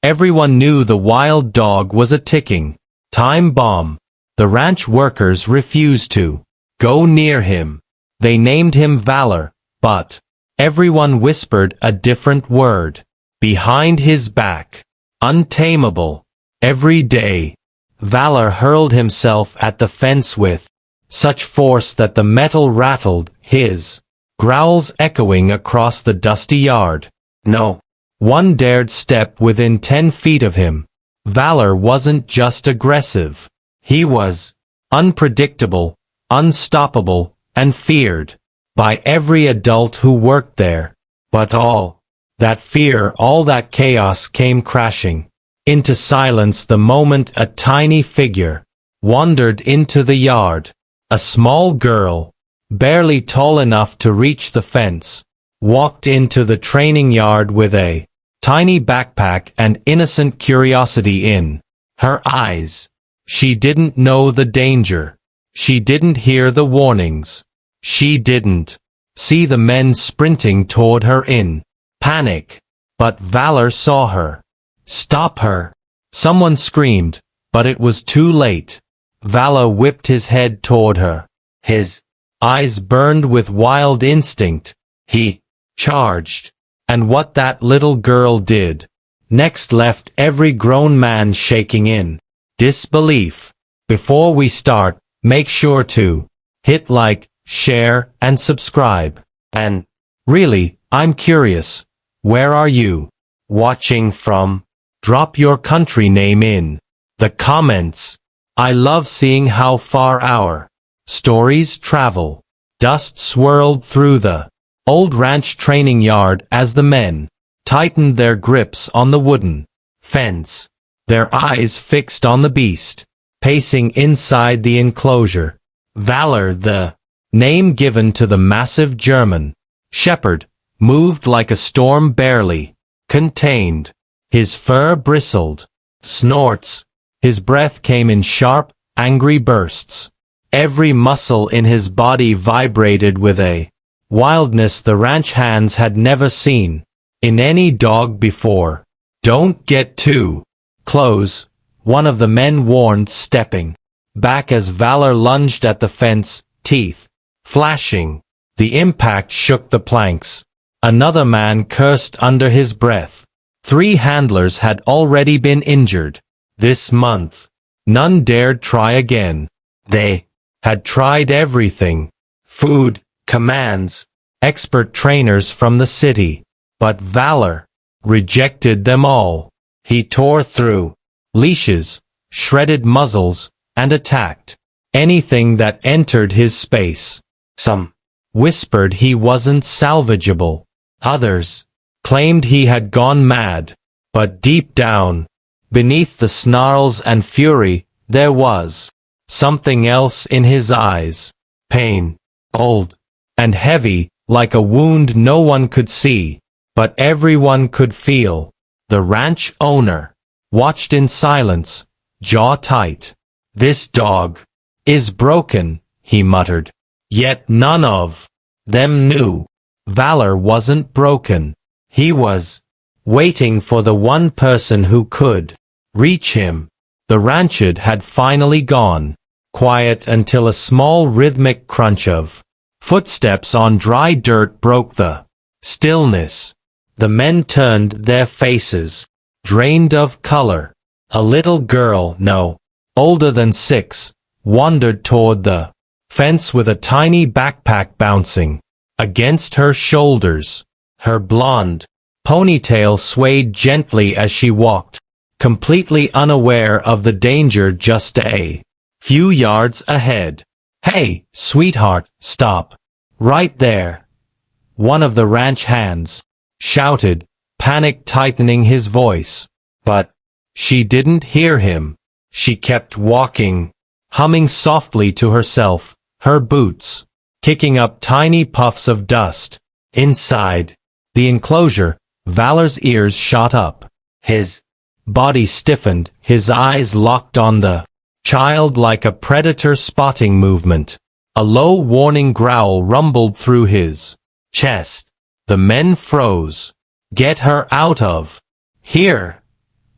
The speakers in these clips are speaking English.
Everyone knew the wild dog was a ticking time bomb. The ranch workers refused to go near him. They named him Valor, but everyone whispered a different word behind his back. Untamable. Every day, Valor hurled himself at the fence with such force that the metal rattled, his growls echoing across the dusty yard. No one dared step within 10 feet of him. Valor wasn't just aggressive. He was unpredictable, unstoppable, and feared by every adult who worked there. But all that fear, all that chaos came crashing into silence the moment a tiny figure wandered into the yard. A small girl, barely tall enough to reach the fence, walked into the training yard with a tiny backpack and innocent curiosity in her eyes. She didn't know the danger. She didn't hear the warnings. She didn't see the men sprinting toward her in panic. But Valor saw her. Stop her! Someone screamed, but it was too late. Valor whipped his head toward her. His eyes burned with wild instinct. He charged. And what that little girl did next left every grown man shaking in disbelief. Before we start, make sure to hit like, share, and subscribe. And really, I'm curious, where are you watching from? Drop your country name in the comments. I love seeing how far our stories travel. Dust swirled through the old ranch training yard as the men tightened their grips on the wooden fence, their eyes fixed on the beast pacing inside the enclosure. Valor, the name given to the massive German shepherd, moved like a storm barely contained. His fur bristled. Snorts. His breath came in sharp, angry bursts. Every muscle in his body vibrated with a wildness the ranch hands had never seen in any dog before. Don't get too close, one of the men warned, stepping back as Valor lunged at the fence, teeth flashing. The impact shook the planks. Another man cursed under his breath. 3 handlers had already been injured this month. None dared try again. They had tried everything. Food, commands, expert trainers from the city. But Valor rejected them all. He tore through leashes, shredded muzzles, and attacked anything that entered his space. Some whispered he wasn't salvageable. Others claimed he had gone mad. But deep down, beneath the snarls and fury, there was something else in his eyes. Pain, old and heavy, like a wound no one could see, but everyone could feel. The ranch owner watched in silence, jaw tight. This dog is broken, he muttered. Yet none of them knew. Valor wasn't broken. He was waiting for the one person who could reach him. The ranchard had finally gone quiet until a small rhythmic crunch of footsteps on dry dirt broke the stillness. The men turned their faces, drained of color. A little girl, no older than 6, wandered toward the fence with a tiny backpack bouncing against her shoulders. Her blonde ponytail swayed gently as she walked, completely unaware of the danger just a few yards ahead. Hey, sweetheart, stop. Right there. One of the ranch hands shouted, panic tightening his voice. But she didn't hear him. She kept walking, humming softly to herself, her boots kicking up tiny puffs of dust. Inside the enclosure, Valor's ears shot up. His body stiffened, his eyes locked on the child like a predator spotting movement. A low warning growl rumbled through his chest. The men froze. Get her out of here.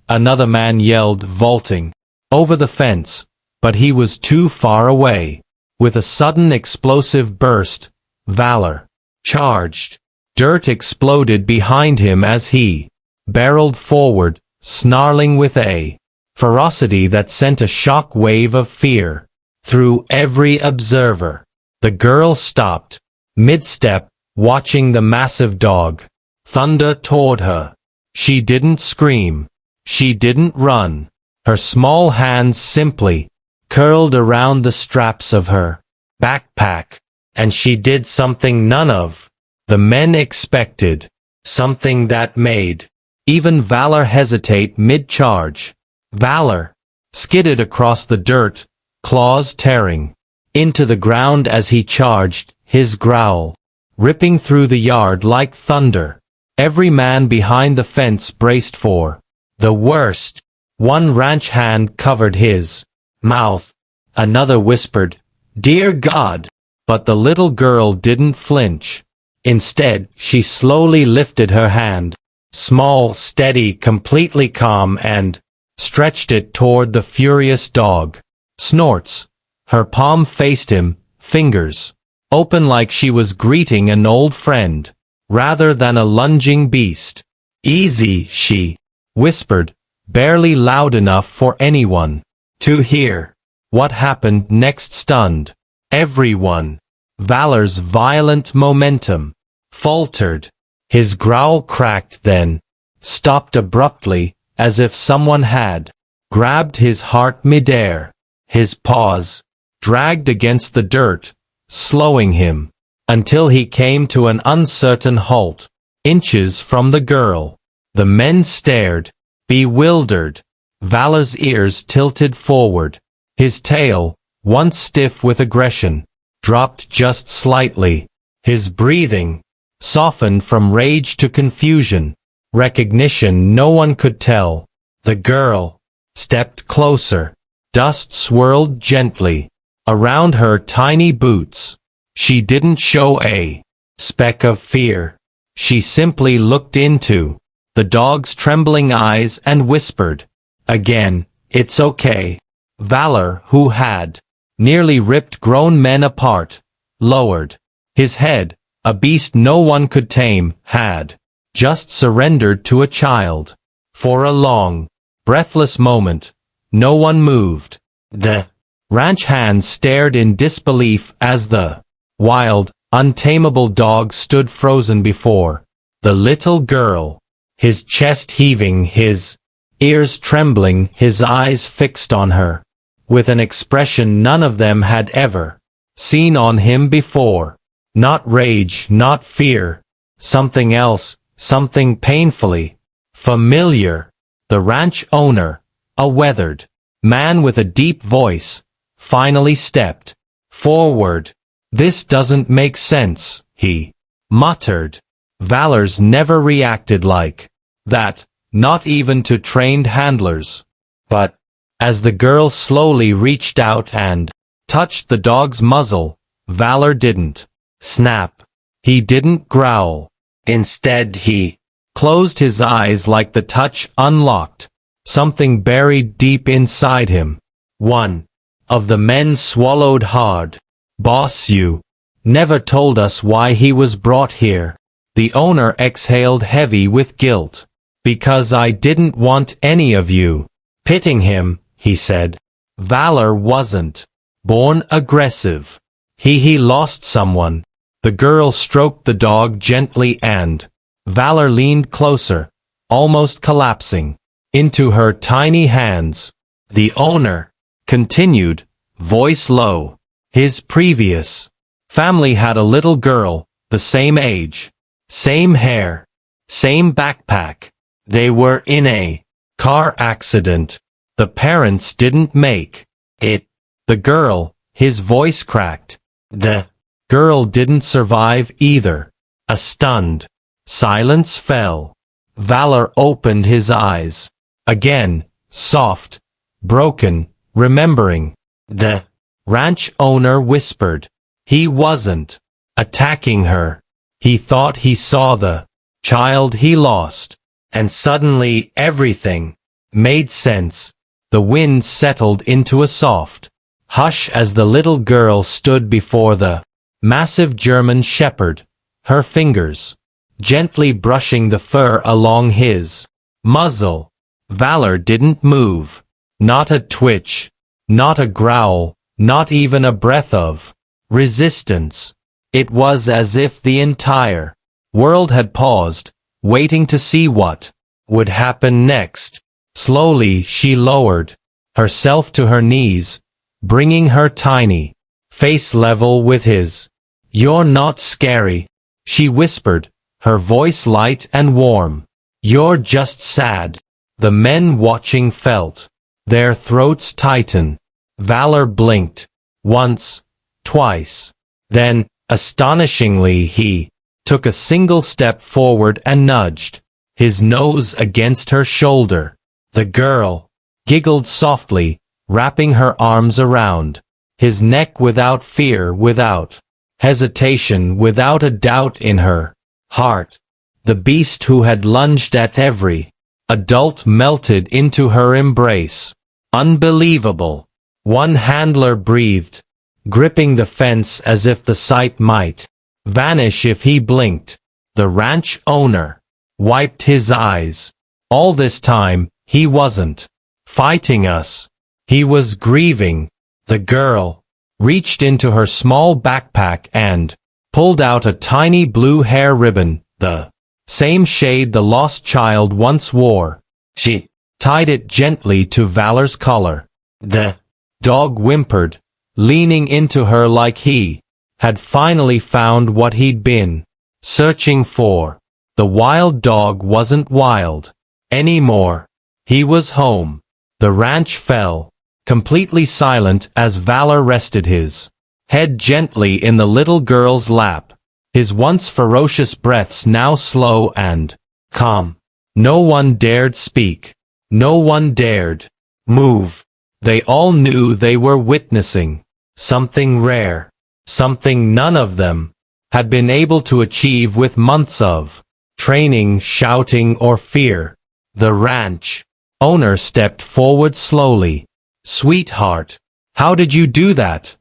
another man yelled, vaulting over the fence, but he was too far away. With a sudden explosive burst, Valor charged. Dirt exploded behind him as he barreled forward, snarling with a ferocity that sent a shock wave of fear through every observer. The girl stopped, mid-step, watching the massive dog thunder toward her. She didn't scream. She didn't run. Her small hands simply curled around the straps of her backpack, and she did something none of the men expected, something that made even Valor hesitate mid-charge. Valor skidded across the dirt, claws tearing into the ground as he charged, his growl ripping through the yard like thunder. Every man behind the fence braced for the worst. One ranch hand covered his mouth. Another whispered, "Dear God!" But the little girl didn't flinch. Instead, she slowly lifted her hand, small, steady, completely calm, and stretched it toward the furious dog. Snorts. Her palm faced him, fingers open like she was greeting an old friend, rather than a lunging beast. "Easy," she whispered, barely loud enough for anyone to hear. What happened next stunned everyone. Valor's violent momentum faltered. His growl cracked, then stopped abruptly, as if someone had grabbed his heart midair. His paws dragged against the dirt, slowing him until he came to an uncertain halt, inches from the girl. The men stared, bewildered. Valor's ears tilted forward. His tail, once stiff with aggression, dropped just slightly. His breathing softened from rage to confusion, recognition no one could tell. The girl stepped closer. Dust swirled gently around her tiny boots. She didn't show a speck of fear. She simply looked into the dog's trembling eyes and whispered, "Again, it's okay." Valor, who had nearly ripped grown men apart, lowered his head. A beast no one could tame had just surrendered to a child. For a long, breathless moment, no one moved. The ranch hands stared in disbelief as the wild, untamable dog stood frozen before the little girl, his chest heaving, his ears trembling, his eyes fixed on her, with an expression none of them had ever seen on him before. Not rage, not fear, something else, something painfully familiar. The ranch owner, a weathered man with a deep voice, finally stepped forward. "This doesn't make sense," he muttered. Valor's never reacted like that, not even to trained handlers. But as the girl slowly reached out and touched the dog's muzzle, Valor didn't snap. He didn't growl. Instead, he closed his eyes like the touch unlocked something buried deep inside him. One of the men swallowed hard. "Boss, you never told us why he was brought here." The owner exhaled heavy with guilt. "Because I didn't want any of you pitting him," he said. Valor wasn't born aggressive. He lost someone. The girl stroked the dog gently and Valor leaned closer, almost collapsing into her tiny hands. The owner continued, voice low. His previous family had a little girl, the same age, same hair, same backpack. They were in a car accident. The parents didn't make it. The girl, his voice cracked. The girl didn't survive either. A stunned silence fell. Valor opened his eyes. Again, soft, broken, remembering. The ranch owner whispered. He wasn't attacking her. He thought he saw the child he lost. And suddenly everything made sense. The wind settled into a soft hush as the little girl stood before the massive German shepherd, her fingers gently brushing the fur along his muzzle. Valor didn't move. Not a twitch, not a growl, not even a breath of resistance. It was as if the entire world had paused, waiting to see what would happen next. Slowly she lowered herself to her knees, bringing her tiny face level with his. "You're not scary," she whispered, her voice light and warm. "You're just sad." The men watching felt their throats tighten. Valor blinked. Once, twice. Then, astonishingly, he took a single step forward and nudged his nose against her shoulder. The girl giggled softly, wrapping her arms around his neck without fear, without hesitation, without a doubt in her heart. The beast who had lunged at every adult melted into her embrace. Unbelievable. One handler breathed, gripping the fence as if the sight might vanish if he blinked. The ranch owner wiped his eyes. All this time, he wasn't fighting us. He was grieving. The girl reached into her small backpack and pulled out a tiny blue hair ribbon, the same shade the lost child once wore. She tied it gently to Valor's collar. The dog whimpered, leaning into her like he had finally found what he'd been searching for. The wild dog wasn't wild anymore. He was home. The ranch fell, completely silent as Valor rested his head gently in the little girl's lap, his once ferocious breaths now slow and calm. No one dared speak. No one dared move. They all knew they were witnessing something rare, something none of them had been able to achieve with months of training, shouting, or fear. The ranch owner stepped forward slowly. "Sweetheart, how did you do that?"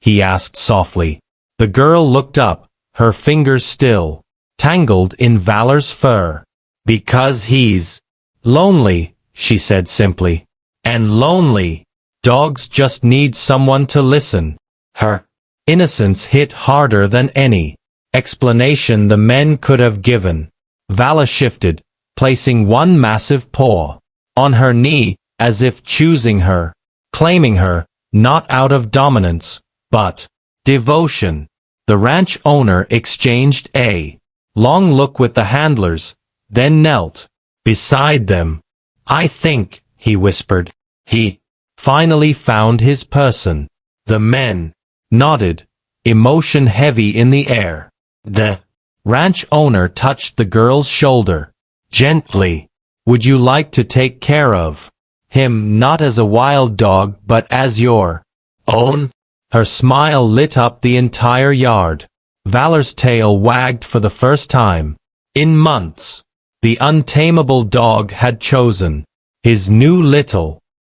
he asked softly. The girl looked up, her fingers still tangled in Valor's fur. "Because he's lonely," she said simply. "And lonely dogs just need someone to listen." Her innocence hit harder than any explanation the men could have given. Valor shifted, placing one massive paw on her knee, as if choosing her, claiming her, not out of dominance, but devotion. The ranch owner exchanged a long look with the handlers, then knelt beside them. "I think," he whispered, "he finally found his person." The men nodded, emotion heavy in the air. The ranch owner touched the girl's shoulder gently. "Would you like to take care of him, not as a wild dog but as your own?" Her smile lit up the entire yard. Valor's tail wagged for the first time in months. The untamable dog had chosen his new little